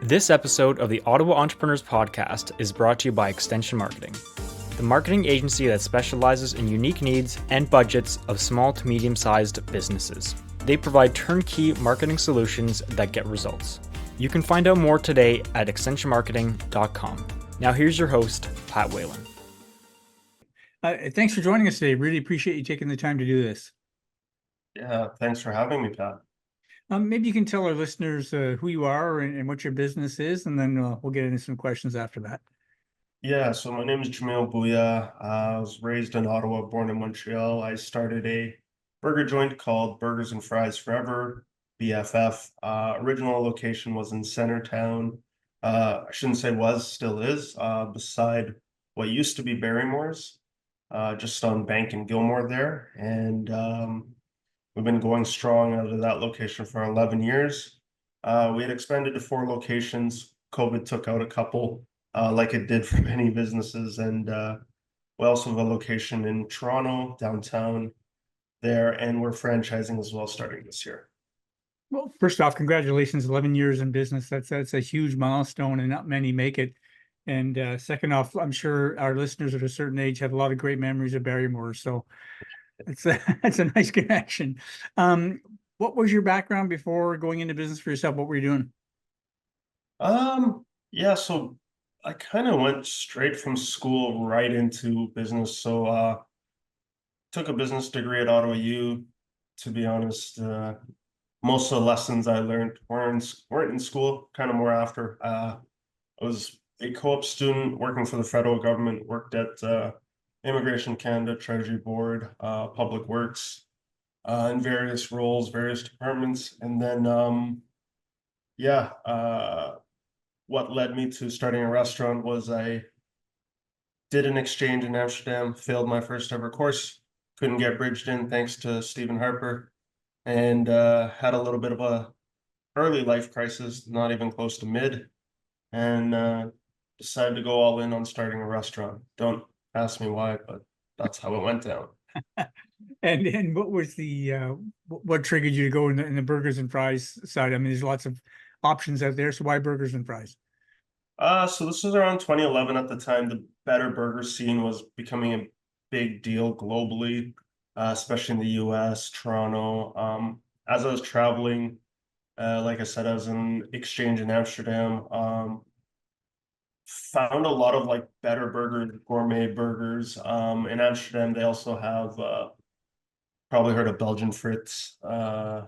This episode of the Ottawa Entrepreneurs Podcast is brought to you by Extension Marketing, the marketing agency that specializes in unique needs and budgets of small to medium-sized businesses. They provide turnkey marketing solutions that get results. You can find out more today at extensionmarketing.com. Now here's your host, Pat Whalen. Thanks for joining us today. Really appreciate you taking the time to do this. Yeah, thanks for having me, Pat. Maybe you can tell our listeners who you are and what your business is, and then we'll get into some questions after that. Yeah, so my name is Jamil Bhuya. I was raised in Ottawa, born in Montreal. I started a burger joint called Burgers and Fries Forever, BFF. Original location was in Centertown. I shouldn't say was, still is, beside what used to be Barrymore's, just on Bank and Gilmore there. And we've been going strong out of that location for 11 years. We had expanded to 4 locations. COVID took out a couple, like it did for many businesses. And we also have a location in Toronto, downtown there, and we're franchising as well starting this year. Well, first off, congratulations, 11 years in business. That's a huge milestone and not many make it. And second off, I'm sure our listeners at a certain age have a lot of great memories of Barrymore. So that's a nice connection. What was your background before going into business for yourself? What were you doing? Yeah, so I kind of went straight from school right into business. So took a business degree at Ottawa U. To be honest, most of the lessons I learned weren't in school, kind of more after. I was a co-op student working for the federal government, worked at Immigration Canada, Treasury Board, Public Works, in various roles, various departments. And then, what led me to starting a restaurant was I did an exchange in Amsterdam, failed my first ever course, couldn't get bridged in thanks to Stephen Harper, and had a little bit of a early life crisis, not even close to mid, and decided to go all in on starting a restaurant. Don't ask me why, but that's how it went down. And what was the what triggered you to go in the burgers and fries side? I mean, there's lots of options out there. So why burgers and fries? So this was around 2011 at the time. The better burger scene was becoming a big deal globally, especially in the US, Toronto. As I was traveling, like I said, I was in exchange in Amsterdam. Found a lot of like better burgers, gourmet burgers. In Amsterdam, they also have probably heard of Belgian frites.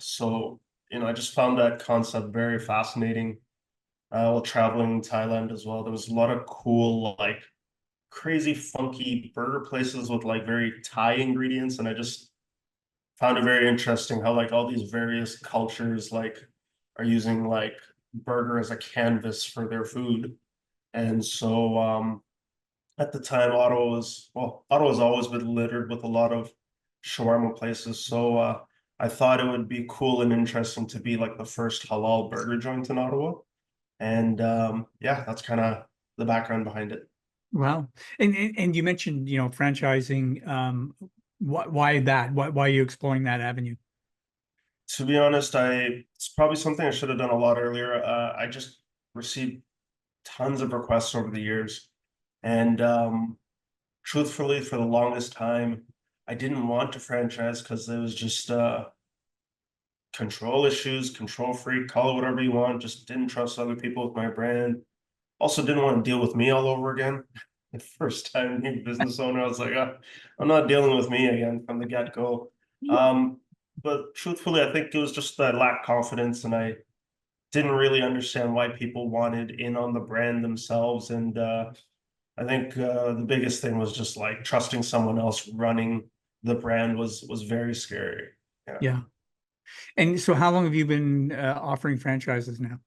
So I just found that concept very fascinating. While traveling in Thailand as well, there was a lot of cool, like crazy, funky burger places with like very Thai ingredients, and I just found it very interesting how like all these various cultures like are using like burger as a canvas for their food. And so at the time, Ottawa's always been littered with a lot of shawarma places. So I thought it would be cool and interesting to be like the first halal burger joint in Ottawa. And that's kind of the background behind it. Wow. And you mentioned, franchising. Why that? Why are you exploring that avenue? To be honest, it's probably something I should have done a lot earlier. I just received tons of requests over the years. And truthfully, for the longest time, I didn't want to franchise because it was just control issues, control freak, call it whatever you want. Just didn't trust other people with my brand. Also didn't want to deal with me all over again. The first time new business owner, I was like, I'm not dealing with me again from the get-go. But truthfully, I think it was just that I lacked confidence and I didn't really understand why people wanted in on the brand themselves. And I think the biggest thing was just like trusting someone else running the brand was very scary. Yeah. And so how long have you been offering franchises now?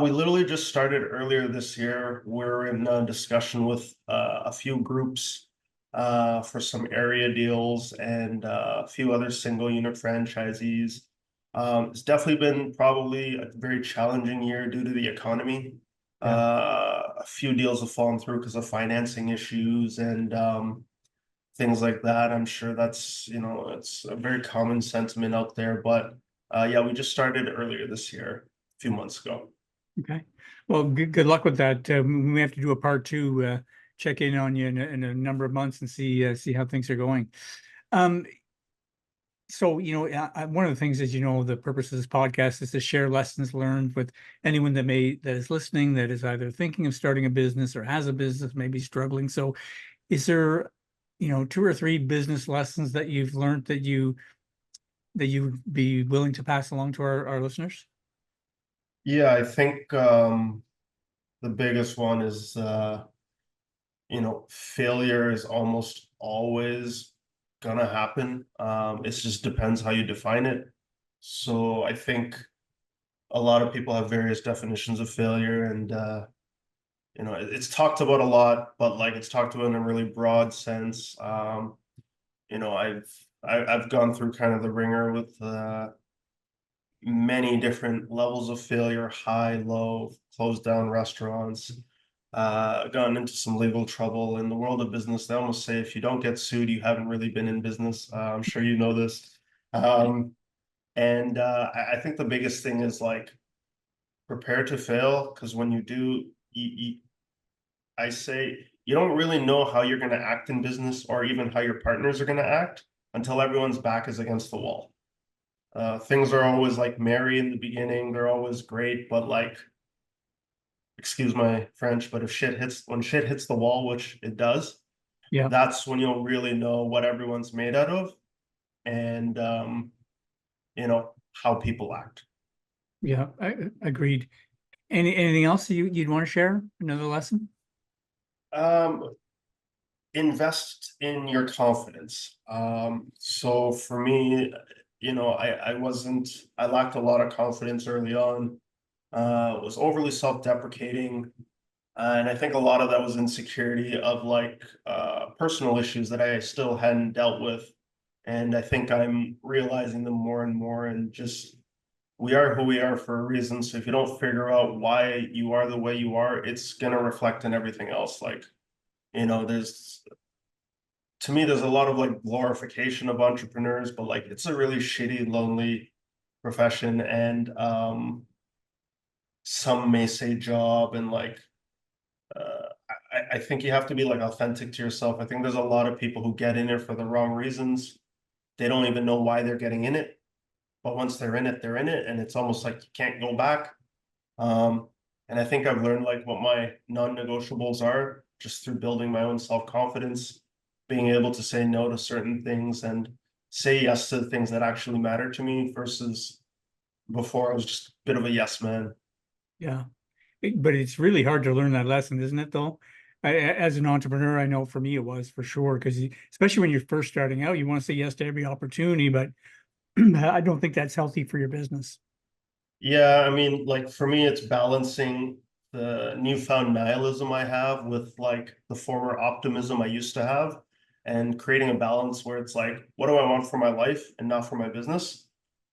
We literally just started earlier this year. We're in discussion with a few groups for some area deals and a few other single unit franchisees. It's definitely been probably a very challenging year due to the economy. A few deals have fallen through because of financing issues and things like that. I'm sure that's, it's a very common sentiment out there. But we just started earlier this year, a few months ago. Okay. Well, good luck with that. We may have to do a part two, check in on you in a number of months and see how things are going. Um, so, one of the things is, the purpose of this podcast is to share lessons learned with anyone that is listening, that is either thinking of starting a business or has a business, maybe struggling. So is there, two or three business lessons that you've learned that you'd be willing to pass along to our listeners? Yeah, I think the biggest one is failure is almost always gonna happen. It just depends how you define it. So I think a lot of people have various definitions of failure, and it's talked about a lot, but like it's talked about in a really broad sense. You know, I've gone through kind of the ringer with many different levels of failure, high, low, closed down restaurants, gotten into some legal trouble. In the world of business, they almost say if you don't get sued, you haven't really been in business. I'm sure you know this. And I think the biggest thing is like prepare to fail, because when you do, I say you don't really know how you're going to act in business or even how your partners are going to act until everyone's back is against the wall. Things are always like merry in the beginning, they're always great, but like, excuse my French, but when shit hits the wall, which it does, Yeah. that's when you'll really know what everyone's made out of, and how people act. Yeah, agreed. Anything else you'd want to share? Another lesson? Um, invest in your confidence. So for me, I lacked a lot of confidence early on. Was overly self-deprecating. And I think a lot of that was insecurity of like personal issues that I still hadn't dealt with. And I think I'm realizing them more and more. And just we are who we are for a reason. So if you don't figure out why you are the way you are, it's gonna reflect in everything else. Like, there's to me, there's a lot of like glorification of entrepreneurs, but like it's a really shitty, lonely profession. And some may say job, and like I think you have to be like authentic to yourself. I think there's a lot of people who get in it for the wrong reasons. They don't even know why they're getting in it. But once they're in it, they're in it. And it's almost like you can't go back. Um, and I think I've learned like what my non-negotiables are just through building my own self-confidence, being able to say no to certain things and say yes to the things that actually matter to me versus before I was just a bit of a yes man. Yeah. But it's really hard to learn that lesson, isn't it, though? As an entrepreneur, I know for me it was for sure, because especially when you're first starting out, you want to say yes to every opportunity, but I don't think that's healthy for your business. Yeah, I mean, like for me, it's balancing the newfound nihilism I have with like the former optimism I used to have, and creating a balance where it's like, what do I want for my life and not for my business?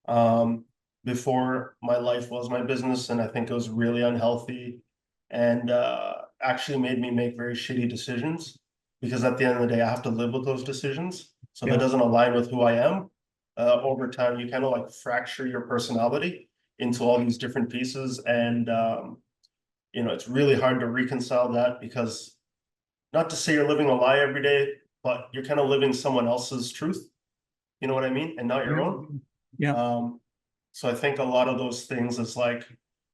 Um, Before my life was my business, and I think it was really unhealthy, and actually made me make very shitty decisions, because at the end of the day, I have to live with those decisions. So if it Yeah. doesn't align with who I am, over time, you kind of like fracture your personality into all these different pieces. And it's really hard to reconcile that, because not to say you're living a lie every day, but you're kind of living someone else's truth, you know what I mean, and not your Yeah. own. Yeah. So I think a lot of those things is like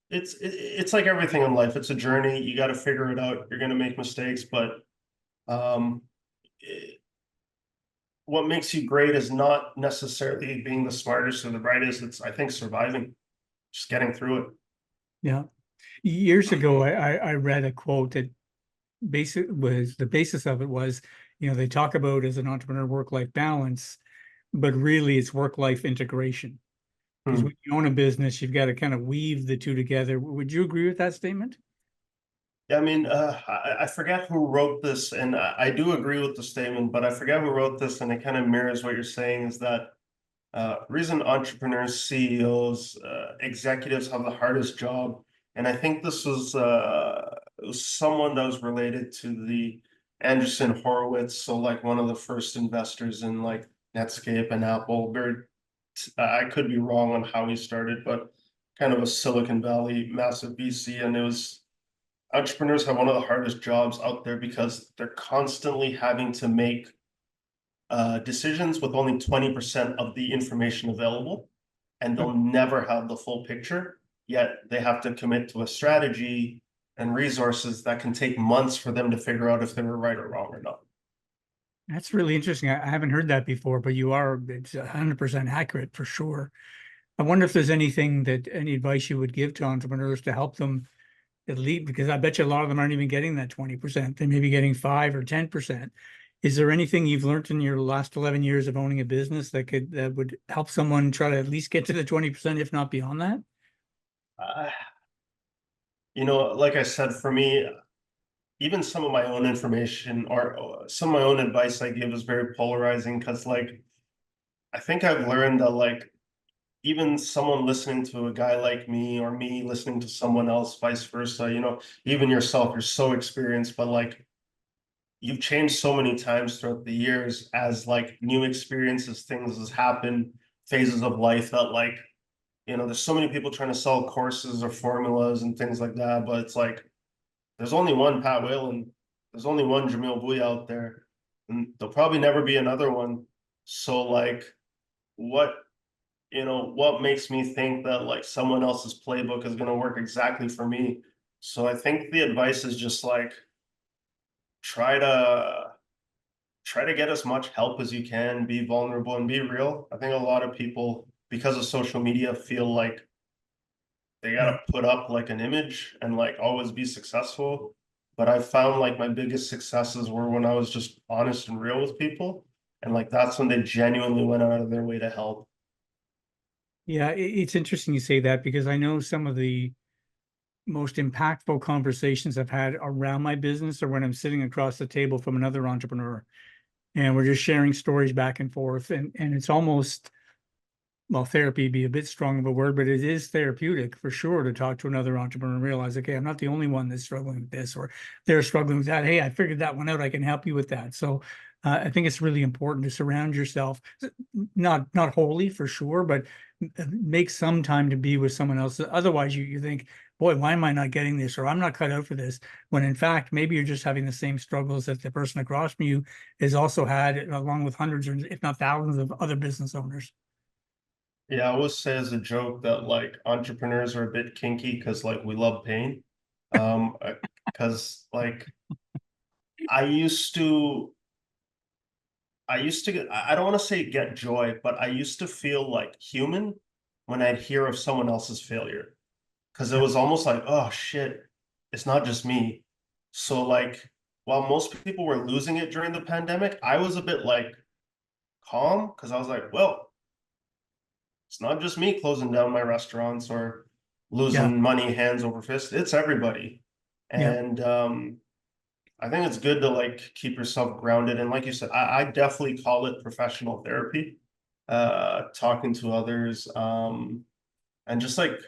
it's like everything in life. It's a journey. You got to figure it out. You're going to make mistakes, but um, it, what makes you great is not necessarily being the smartest or the brightest. It's, I think, surviving, just getting through it. Yeah. Years ago, I read a quote that the basis of it was, they talk about as an entrepreneur work-life balance, but really it's work-life integration. Because Hmm. when you own a business, you've got to kind of weave the two together. Would you agree with that statement? Yeah, I mean, I forget who wrote this, and I do agree with the statement, but I forget who wrote this, and it kind of mirrors what you're saying, is that reason entrepreneurs, CEOs, executives have the hardest job. And I think this was, it was someone that was related to the Andreessen Horowitz, so like one of the first investors in like Netscape and Apple. I could be wrong on how he started, but kind of a Silicon Valley, massive VC, and entrepreneurs have one of the hardest jobs out there because they're constantly having to make decisions with only 20% of the information available, and they'll never have the full picture. Yet they have to commit to a strategy and resources that can take months for them to figure out if they were right or wrong or not. That's really interesting. I haven't heard that before, but it's 100% accurate for sure. I wonder if there's any advice you would give to entrepreneurs to help them at least, because I bet you a lot of them aren't even getting that 20%. They may be getting 5 or 10%. Is there anything you've learned in your last 11 years of owning a business that would help someone try to at least get to the 20%, if not beyond that? Like I said, for me, even some of my own information or some of my own advice I give is very polarizing, because like I think I've learned that like even someone listening to a guy like me or me listening to someone else, vice versa, even yourself, you're so experienced, but like you've changed so many times throughout the years as like new experiences, things has happened, phases of life that like, there's so many people trying to sell courses or formulas and things like that, but it's like there's only one Pat Whalen, there's only one Jamil Bhuya out there, and there'll probably never be another one. So like what what makes me think that like someone else's playbook is going to work exactly for me? So I think the advice is just like try to get as much help as you can, be vulnerable and be real. I think a lot of people, because of social media, feel like they gotta put up like an image and like always be successful. But I found like my biggest successes were when I was just honest and real with people. And like that's when they genuinely went out of their way to help. Yeah, it's interesting you say that, because I know some of the most impactful conversations I've had around my business are when I'm sitting across the table from another entrepreneur and we're just sharing stories back and forth. And it's almost, well, therapy be a bit strong of a word, but it is therapeutic for sure to talk to another entrepreneur and realize, okay, I'm not the only one that's struggling with this, or they're struggling with that. Hey, I figured that one out. I can help you with that. So I think it's really important to surround yourself, not wholly for sure, but make some time to be with someone else. Otherwise, you think, boy, why am I not getting this? Or I'm not cut out for this. When in fact, maybe you're just having the same struggles that the person across from you has also had, along with hundreds, or if not thousands of other business owners. Yeah, I always say as a joke that like entrepreneurs are a bit kinky because like we love pain. Because like I used to get, I don't want to say get joy, but I used to feel like human when I'd hear of someone else's failure. Because it was almost like, oh shit, it's not just me. So like while most people were losing it during the pandemic, I was a bit like calm because I was like, well, it's not just me closing down my restaurants or Yeah, losing money hands over fist. It's everybody. yeah. And I think it's good to like keep yourself grounded. And like you said, I definitely call it professional therapy, talking to others, and just like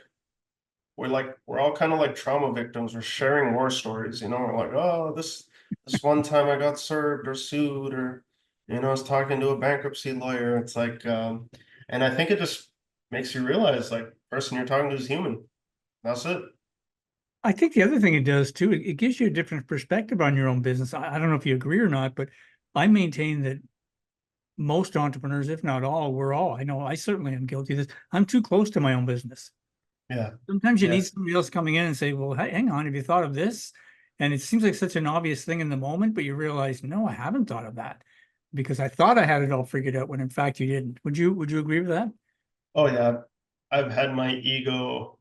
we're all kind of like trauma victims. We're sharing war stories, We're like, oh, this one time I got served or sued, or I was talking to a bankruptcy lawyer. It's like, and I think it just makes you realize like the person you're talking to is human. That's it. I think the other thing it does too, it gives you a different perspective on your own business. I don't know if you agree or not, but I maintain that most entrepreneurs, if not all, I know I certainly am guilty of this. I'm too close to my own business. Yeah. Sometimes you Yeah. need somebody else coming in and say, well, hang on, have you thought of this? And it seems like such an obvious thing in the moment, but you realize, no, I haven't thought of that, because I thought I had it all figured out when in fact you didn't. Would you agree with that? Oh yeah. I've had my ego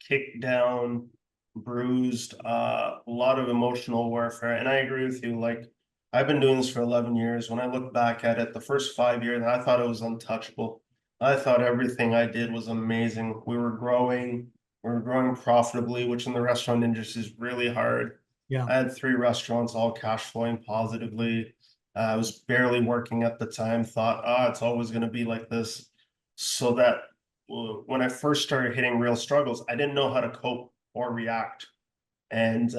kicked down, bruised, a lot of emotional warfare. And I agree with you. Like I've been doing this for 11 years. When I look back at it, the first 5 years, I thought it was untouchable. I thought everything I did was amazing. We were growing profitably, which in the restaurant industry is really hard. Yeah. I had 3 restaurants, all cash flowing positively. I was barely working at the time, thought, it's always going to be like this. So that when I first started hitting real struggles, I didn't know how to cope or react. And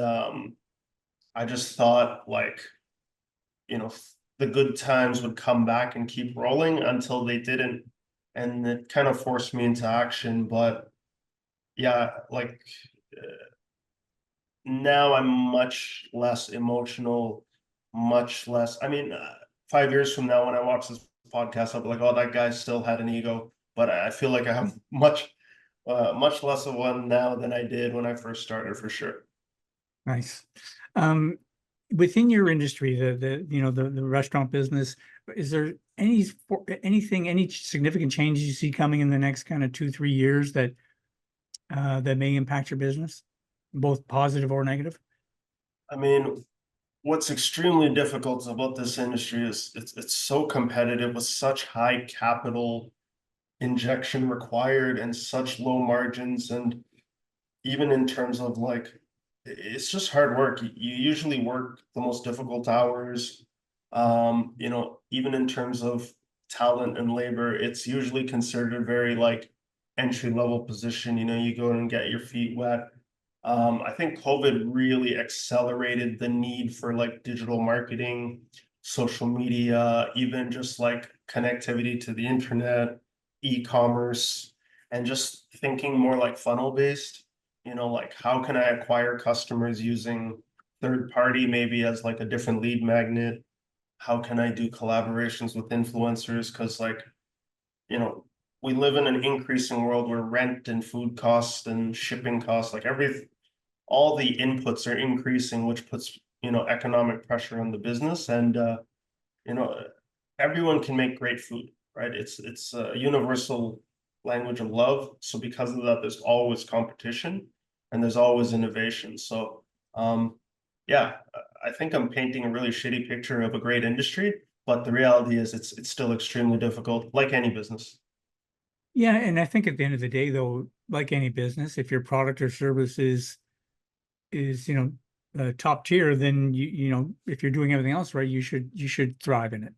I just thought like, you know, the good times would come back and keep rolling until they didn't. And it kind of forced me into action. But yeah, like now I'm much less emotional, much less. I mean, 5 years from now, when I watch this podcast, I'll be like, "Oh, that guy still had an ego," but I feel like I have much less of one now than I did when I first started, for sure. Nice. Um, Within your industry, the restaurant business, is there any significant changes you see coming in the next kind of 2, 3 years that may impact your business, both positive or negative? I mean, what's extremely difficult about this industry is it's so competitive with such high capital injection required and such low margins, and even in terms of like it's just hard work. You usually work the most difficult hours. Even in terms of talent and labor, it's usually considered a very like entry level position. You go in and get your feet wet. I think COVID really accelerated the need for like digital marketing, social media, even just like connectivity to the internet, e-commerce, and just thinking more like funnel based. Like how can I acquire customers using third party maybe as like a different lead magnet? How can I do collaborations with influencers? Because like, you know, we live in an increasing world where rent and food costs and shipping costs, like all the inputs are increasing, which puts, economic pressure on the business. And you know, everyone can make great food, right? It's a universal language of love. So because of that, there's always competition and there's always innovation. So yeah, I think I'm painting a really shitty picture of a great industry, but the reality is it's still extremely difficult, like any business. Yeah, and I think at the end of the day, though, like any business, if your product or service is top tier, then if you're doing everything else right, you should thrive in it.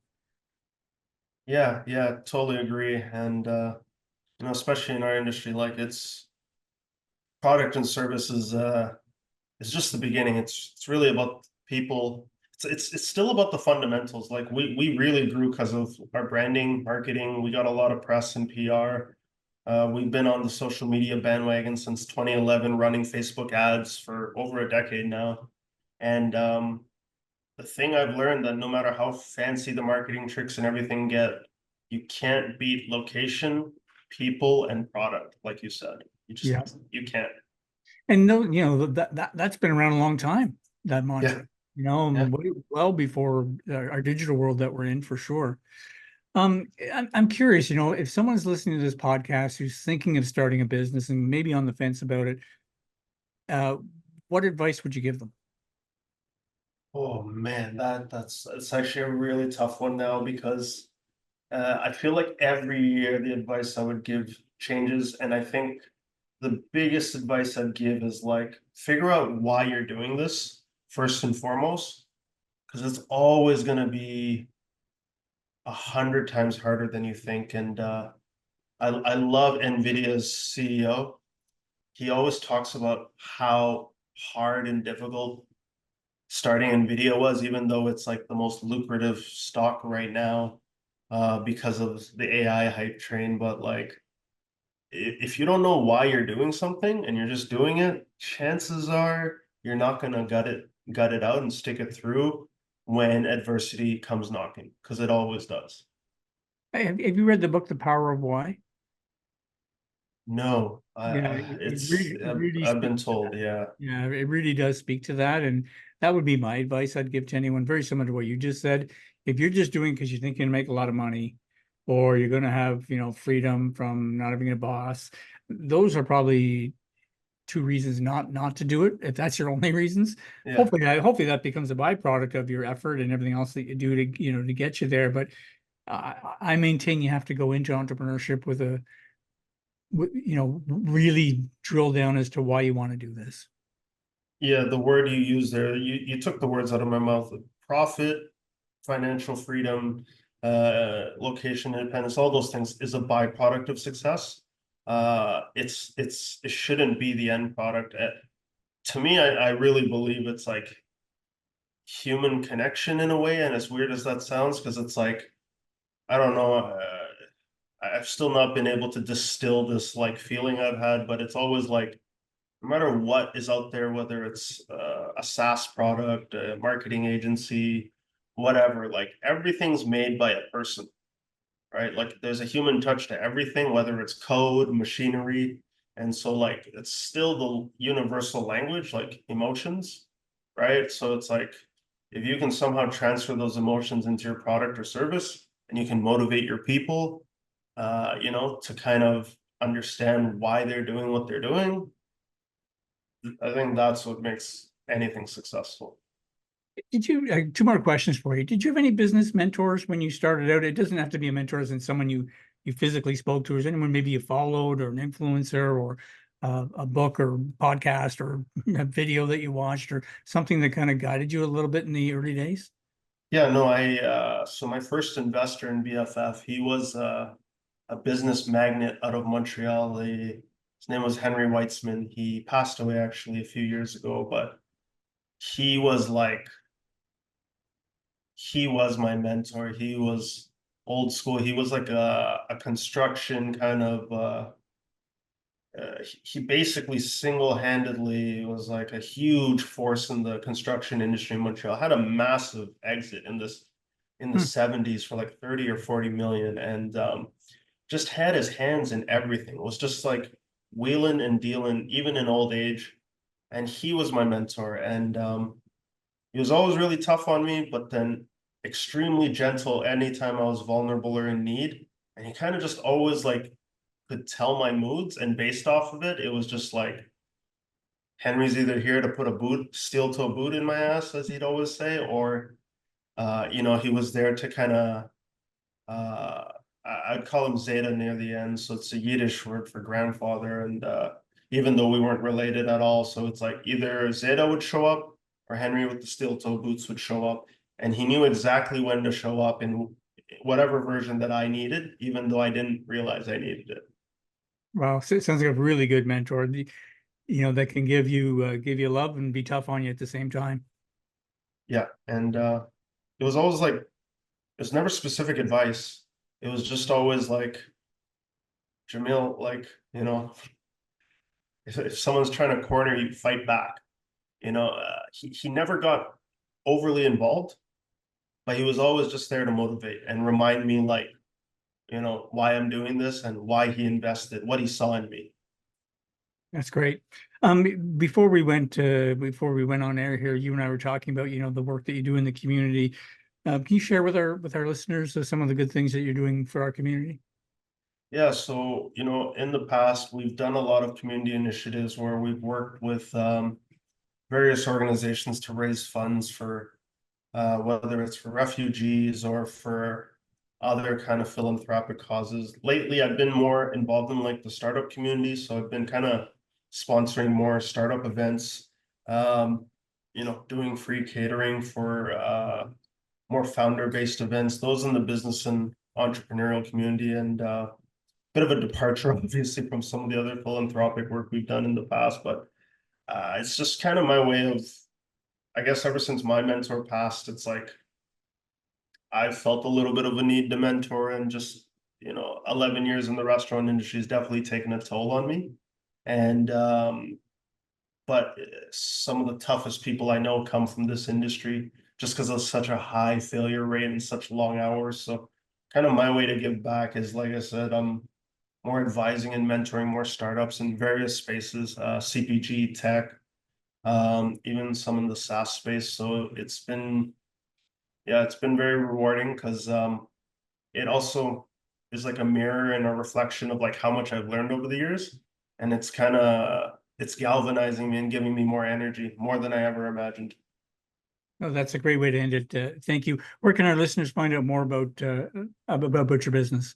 Yeah, totally agree. And especially in our industry, like it's product and services is just the beginning. It's really about people. It's still about the fundamentals. Like we really grew because of our branding, marketing. We got a lot of press and PR. We've been on the social media bandwagon since 2011, running Facebook ads for over a decade now. And the thing I've learned that no matter how fancy the marketing tricks and everything get, you can't beat location, people, and product, like you said. Yeah. You can't. And no, that's been around a long time, that Yeah, mantra, yeah. well before our digital world that we're in, for sure. I'm curious, if someone's listening to this podcast who's thinking of starting a business and maybe on the fence about it, uh, what advice would you give them? Oh man, that's actually a really tough one now because I feel like every year the advice I would give changes, and I think the biggest advice I'd give is like figure out why you're doing this first and foremost, because it's always going to be 100 times harder than you think. And I love NVIDIA's CEO. He always talks about how hard and difficult starting NVIDIA was, even though it's like the most lucrative stock right now because of the AI hype train. But like, if you don't know why you're doing something and you're just doing it, chances are you're not gonna gut it out and stick it through when adversity comes knocking, because it always does. Hey, have you read the book, The Power of Why? No, Yeah, it really I've been speaks to told, that. yeah, Yeah, it really does speak to that. And that would be my advice I'd give to anyone, very similar to what you just said. If you're just doing because you think you're gonna make a lot of money, or you're gonna have, freedom from not having a boss, those are probably two reasons not to do it. If that's your only reasons, yeah, hopefully that becomes a byproduct of your effort and everything else that you do to get you there. But I maintain you have to go into entrepreneurship with really drill down as to why you want to do this. yeah. The word you use there, you took the words out of my mouth. Profit, financial freedom, location independence, all those things is a byproduct of success. It shouldn't be the end product. To me, I really believe it's like human connection in a way, and as weird as that sounds, because it's like I don't know. I've still not been able to distill this like feeling I've had, but it's always like, no matter what is out there, whether it's a SaaS product, a marketing agency, whatever, like everything's made by a person, right? Like there's a human touch to everything, whether it's code, machinery. And so like it's still the universal language, like emotions, right? So it's like if you can somehow transfer those emotions into your product or service and you can motivate your people, to kind of understand why they're doing what they're doing, I think that's what makes anything successful. Did you, two more questions for you. Did you have any business mentors when you started out? It doesn't have to be a mentor as in someone you physically spoke to, or is anyone maybe you followed or an influencer or a book or podcast or a video that you watched or something that kind of guided you a little bit in the early days? Yeah, no, so my first investor in BFF, he was a business magnate out of Montreal. His name was Henry Weitzman. He passed away actually a few years ago, but he was like, he was my mentor. He was old school. He was like a construction kind of, he basically single-handedly was like a huge force in the construction industry in Montreal. Had a massive exit in the 70s for like 30 or 40 million, and just had his hands in everything. It was just like wheeling and dealing, even in old age. And he was my mentor. And he was always really tough on me, but then extremely gentle anytime I was vulnerable or in need. And he kind of just always like could tell my moods, and based off of it, it was just like Henry's either here to put a boot, steel toe boot in my ass, as he'd always say, or he was there to kind of I'd call him Zeta near the end, so it's a Yiddish word for grandfather, and even though we weren't related at all, so it's like either Zeta would show up or Henry with the steel toe boots would show up, and he knew exactly when to show up in whatever version that I needed, even though I didn't realize I needed it. Wow, so it sounds like a really good mentor, that can give you love and be tough on you at the same time. Yeah, and it was always like, there's never specific advice. It was just always like, Jamil, like, if someone's trying to corner you, fight back. He never got overly involved, but he was always just there to motivate and remind me, like, why I'm doing this and why he invested, what he saw in me. That's great. Before we went on air here, you and I were talking about, the work that you do in the community. Can you share with our listeners some of the good things that you're doing for our community? Yeah, so, in the past, we've done a lot of community initiatives where we've worked with various organizations to raise funds for whether it's for refugees or for other kind of philanthropic causes. Lately, I've been more involved in like the startup community, so I've been kind of sponsoring more startup events, doing free catering for more founder-based events, those in the business and entrepreneurial community, and bit of a departure, obviously, from some of the other philanthropic work we've done in the past, but it's just kind of my way of, I guess, ever since my mentor passed, it's like I've felt a little bit of a need to mentor, and just 11 years in the restaurant industry has definitely taken a toll on me. And but some of the toughest people I know come from this industry, just because of such a high failure rate and such long hours. So kind of my way to give back is, like I said, I'm more advising and mentoring more startups in various spaces, CPG, tech, even some in the SaaS space. So it's been very rewarding, because it also is like a mirror and a reflection of like how much I've learned over the years. And it's galvanizing me and giving me more energy, more than I ever imagined. Oh, that's a great way to end it. Thank you. Where can our listeners find out more about your business?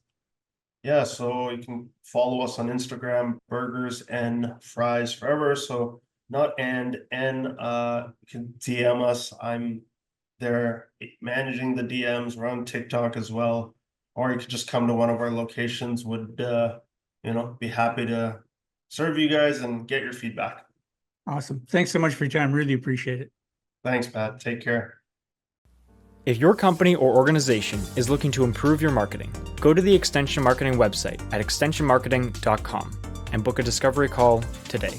Yeah, so you can follow us on Instagram, Burgers and Fries Forever. So not and you can DM us. I'm there managing the DMs. We're on TikTok as well. Or you could just come to one of our locations. Would be happy to serve you guys and get your feedback. Awesome. Thanks so much for your time. Really appreciate it. Thanks, Pat. Take care. If your company or organization is looking to improve your marketing, go to the Extension Marketing website at extensionmarketing.com and book a discovery call today.